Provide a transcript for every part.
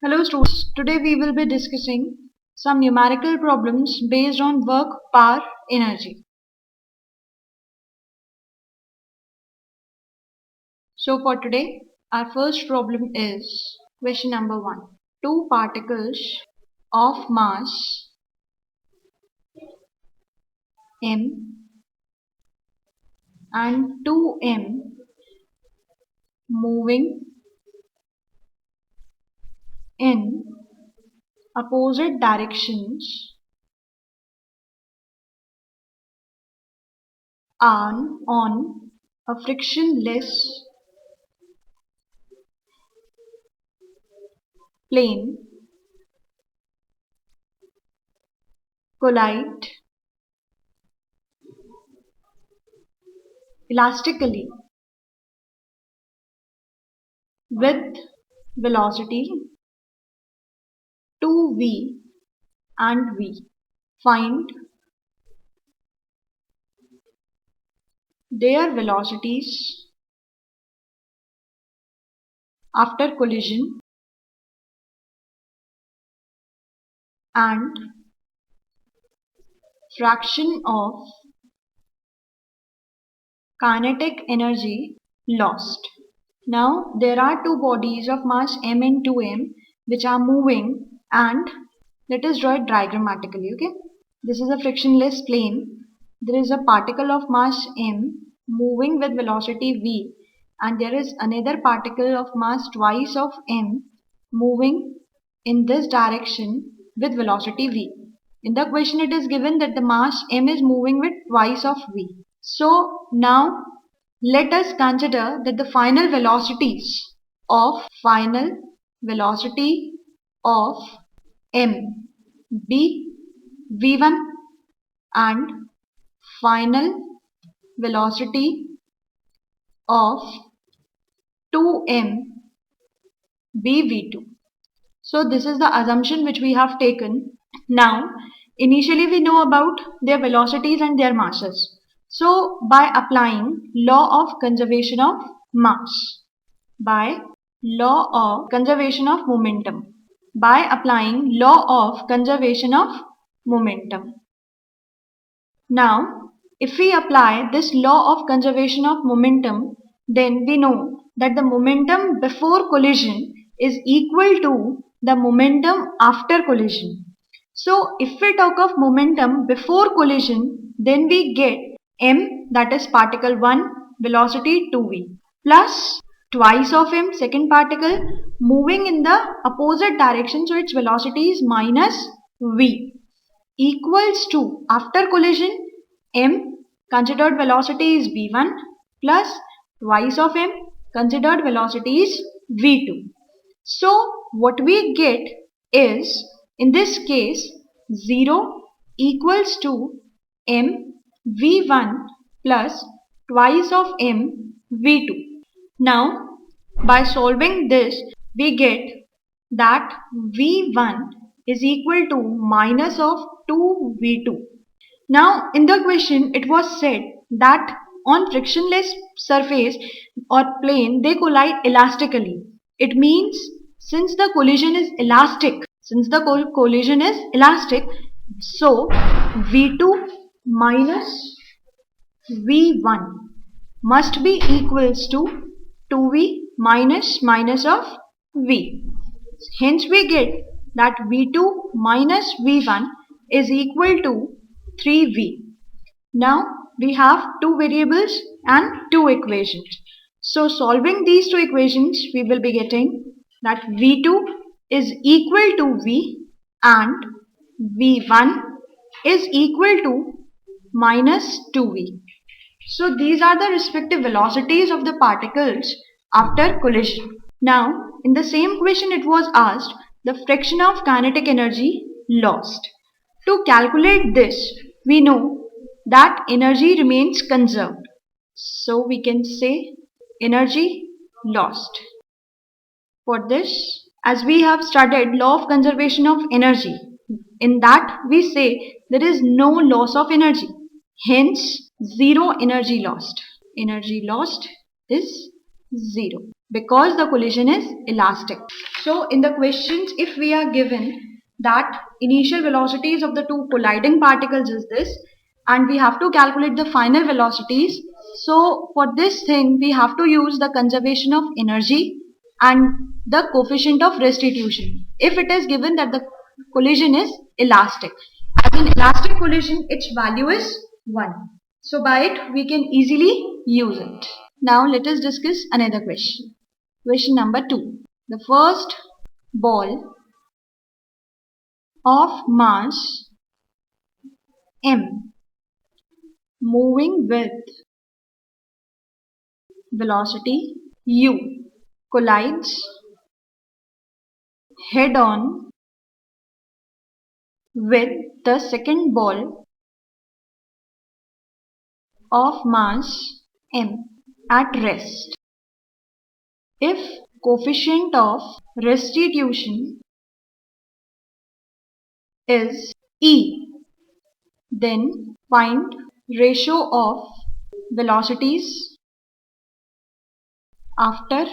Hello students, today we will be discussing some numerical problems based on work, power, energy. So for today, our first problem is question number 1. Two particles of mass m and 2m moving in opposite directions on a frictionless plane collide elastically with velocity 2v and v. Find their velocities after collision and fraction of kinetic energy lost. Now there are two bodies of mass m and 2m which are moving, and let us draw it diagrammatically. Okay, this is a frictionless plane. There is a particle of mass m moving with velocity v, and there is another particle of mass twice of m moving in this direction with velocity v. In the question it is given that the mass m is moving with twice of v. So now let us consider that the final velocity of m be v1 and final velocity of 2m be v2. So this is the assumption which we have taken. Now initially we know about their velocities and their masses. So by applying law of conservation of mass, by law of conservation of momentum, by applying law of conservation of momentum. Now if we apply this law of conservation of momentum, then we know that the momentum before collision is equal to the momentum after collision. So if we talk of momentum before collision, then we get m, that is particle 1, velocity 2v, plus twice of m, second particle, moving in the opposite direction, so its velocity is minus v, equals to, after collision, m considered velocity is v1 plus twice of m considered velocity is v2. So what we get is, in this case, 0 equals to m v1 plus twice of m v2. Now by solving this we get that v1 is equal to minus of 2v2. Now in the question it was said that on frictionless surface or plane they collide elastically. It means since the collision is elastic, so v2 minus v1 must be equals to 2v minus of v. Hence we get that v2 minus v1 is equal to 3v. Now we have two variables and two equations. So solving these two equations we will be getting that v2 is equal to v and v1 is equal to minus 2v. So these are the respective velocities of the particles after collision. Now in the same question it was asked the fraction of kinetic energy lost. To calculate this, we know that energy remains conserved. So we can say energy lost. For this, as we have studied law of conservation of energy, in that we say there is no loss of energy. Hence, zero energy lost. Energy lost is 0. because the collision is elastic. So in the questions, if we are given that initial velocities of the two colliding particles is this, and we have to calculate the final velocities. So for this thing, we have to use the conservation of energy and the coefficient of restitution. If it is given that the collision is elastic, as in elastic collision, its value is 1. So by it, we can easily use it. Now let us discuss another question. Question number 2. The first ball of mass m moving with velocity u collides head on with the second ball of mass m at rest. If coefficient of restitution is E, then find ratio of velocities after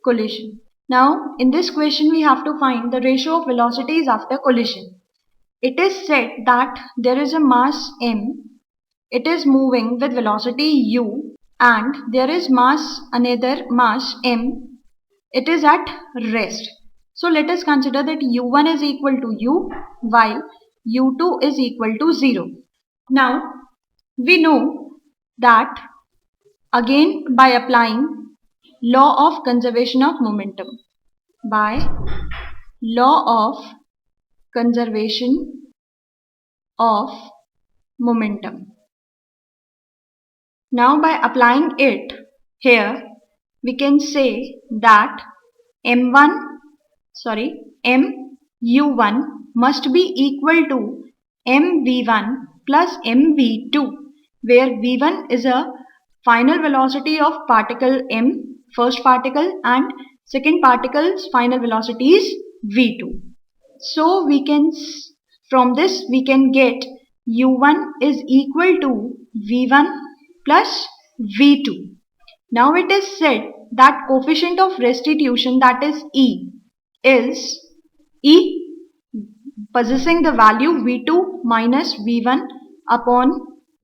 collision. Now in this question we have to find the ratio of velocities after collision. It is said that there is a mass m, it is moving with velocity u, and there is another mass m, it is at rest. So let us consider that u1 is equal to u while u2 is equal to 0. Now we know that again by applying law of conservation of momentum. By law of conservation of momentum. Now by applying it here, we can say that mu1 must be equal to mv1 plus mv2, where v1 is a final velocity of particle m, first particle, and second particle's final velocity is v2. So we can, from this we can get u1 is equal to v1 plus v2. Now it is said that coefficient of restitution, that is E, is E possessing the value v2 minus v1 upon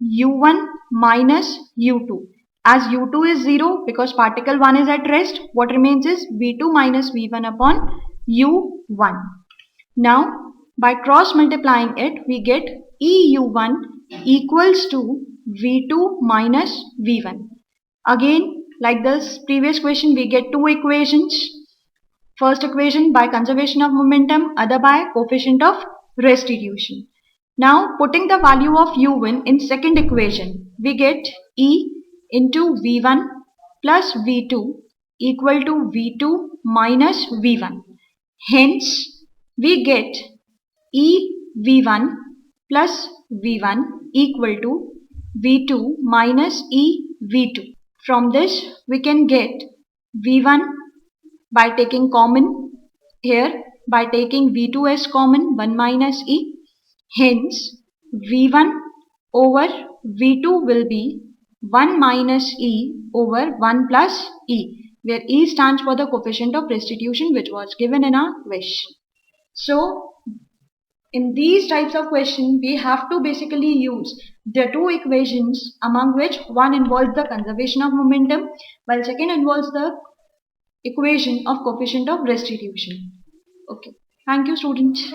u1 minus u2. As u2 is 0 because particle 1 is at rest, what remains is v2 minus v1 upon u1. Now by cross multiplying it, we get EU1 equals to V2 minus V1. Again, like this previous question, we get two equations. First equation by conservation of momentum, other by coefficient of restitution. Now putting the value of U1 in second equation, we get E into V1 plus V2 equal to V2 minus V1. Hence, we get EV1 plus V1 equal to V2 minus EV2. From this, we can get V1 by taking common here, by taking V2 as common, 1 minus E. Hence, V1 over V2 will be 1 minus E over 1 plus E, where E stands for the coefficient of restitution which was given in our question. So, in these types of questions, we have to basically use the two equations, among which one involves the conservation of momentum, while second involves the equation of coefficient of restitution. Okay. Thank you, students.